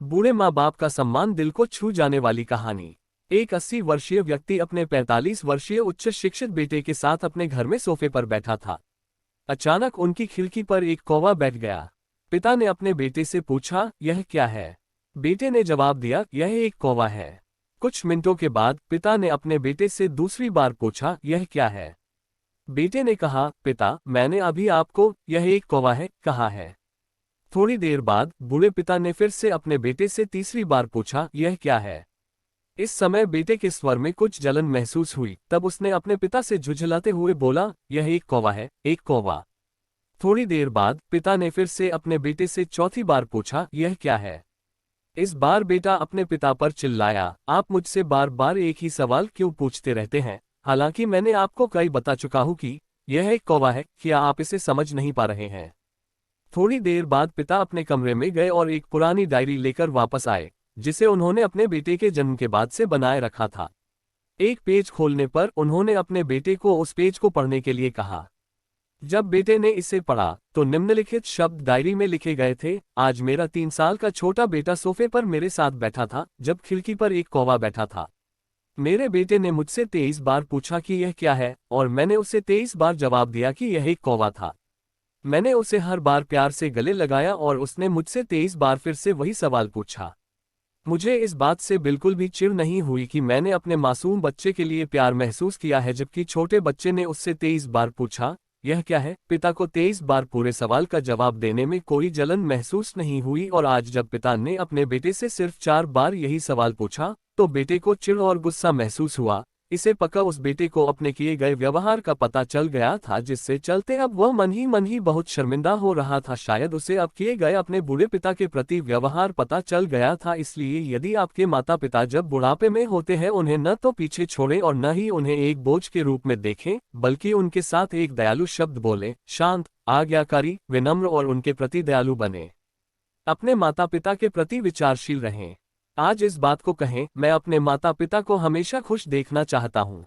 बूढ़े माँ बाप का सम्मान दिल को छू जाने वाली कहानी। एक 80 वर्षीय व्यक्ति अपने 45 वर्षीय उच्च शिक्षित बेटे के साथ अपने घर में सोफे पर बैठा था। अचानक उनकी खिड़की पर एक कौवा बैठ गया। पिता ने अपने बेटे से पूछा, यह क्या है? बेटे ने जवाब दिया, यह एक कौवा है। कुछ मिनटों के बाद पिता ने अपने बेटे से दूसरी बार पूछा, यह क्या है? बेटे ने कहा, पिता, मैंने अभी आपको यह एक कौवा है कहा है। थोड़ी देर बाद बूढ़े पिता ने फिर से अपने बेटे से तीसरी बार पूछा, यह क्या है? इस समय बेटे के स्वर में कुछ जलन महसूस हुई। तब उसने अपने पिता से झुंझलाते हुए बोला, यह एक कौवा है, एक कौवा। थोड़ी देर बाद पिता ने फिर से अपने बेटे से चौथी बार पूछा, यह क्या है? इस बार बेटा अपने पिता पर चिल्लाया, आप मुझसे बार बार एक ही सवाल क्यों पूछते रहते हैं? हालांकि मैंने आपको कई बता चुका हूं कि यह एक कौवा है, क्या आप इसे समझ नहीं पा रहे हैं? थोड़ी देर बाद पिता अपने कमरे में गए और एक पुरानी डायरी लेकर वापस आए, जिसे उन्होंने अपने बेटे के जन्म के बाद से बनाए रखा था। एक पेज खोलने पर उन्होंने अपने बेटे को उस पेज को पढ़ने के लिए कहा। जब बेटे ने इसे पढ़ा तो निम्नलिखित शब्द डायरी में लिखे गए थे, आज मेरा 3 साल का छोटा बेटा सोफे पर मेरे साथ बैठा था जब खिड़की पर एक कौवा बैठा था। मेरे बेटे ने मुझसे 23 बार पूछा कि यह क्या है, और मैंने उसे 23 बार जवाब दिया कि यह एक कौवा था। मैंने उसे हर बार प्यार से गले लगाया और उसने मुझसे 23 बार फिर से वही सवाल पूछा। मुझे इस बात से बिल्कुल भी चिढ़ नहीं हुई कि मैंने अपने मासूम बच्चे के लिए प्यार महसूस किया है, जबकि छोटे बच्चे ने उससे 23 बार पूछा, यह क्या है? पिता को 23 बार पूरे सवाल का जवाब देने में कोई जलन महसूस नहीं हुई, और आज जब पिता ने अपने बेटे से सिर्फ 4 बार यही सवाल पूछा तो बेटे को चिढ़ और गुस्सा महसूस हुआ। इसे पक्का उस बेटे को अपने किए गए व्यवहार का पता चल गया था, जिससे चलते अब वह मन ही बहुत शर्मिंदा हो रहा था। शायद उसे अब किए गए अपने बूढ़े पिता के प्रति व्यवहार पता चल गया था। इसलिए यदि आपके माता पिता जब बुढ़ापे में होते हैं, उन्हें न तो पीछे छोड़ें और न ही उन्हें एक बोझ के रूप में देखें, बल्कि उनके साथ एक दयालु शब्द बोलें, शांत, आज्ञाकारी, विनम्र और उनके प्रति दयालु बने। अपने माता पिता के प्रति विचारशील रहें। आज इस बात को कहें, मैं अपने माता पिता को हमेशा खुश देखना चाहता हूँ।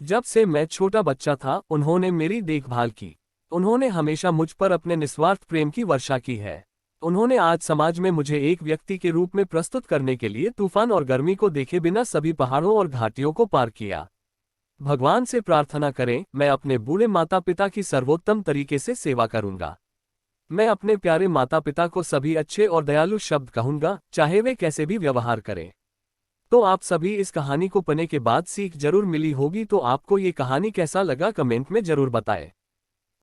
जब से मैं छोटा बच्चा था, उन्होंने मेरी देखभाल की। उन्होंने हमेशा मुझ पर अपने निस्वार्थ प्रेम की वर्षा की है। उन्होंने आज समाज में मुझे एक व्यक्ति के रूप में प्रस्तुत करने के लिए तूफान और गर्मी को देखे बिना सभी पहाड़ों और घाटियों को पार किया। भगवान से प्रार्थना करें, मैं अपने बूढ़े माता पिता की सर्वोत्तम तरीके से सेवा करूंगा। मैं अपने प्यारे माता पिता को सभी अच्छे और दयालु शब्द कहूंगा, चाहे वे कैसे भी व्यवहार करें। तो आप सभी इस कहानी को पढ़ने के बाद सीख जरूर मिली होगी। तो आपको ये कहानी कैसा लगा, कमेंट में जरूर बताएं।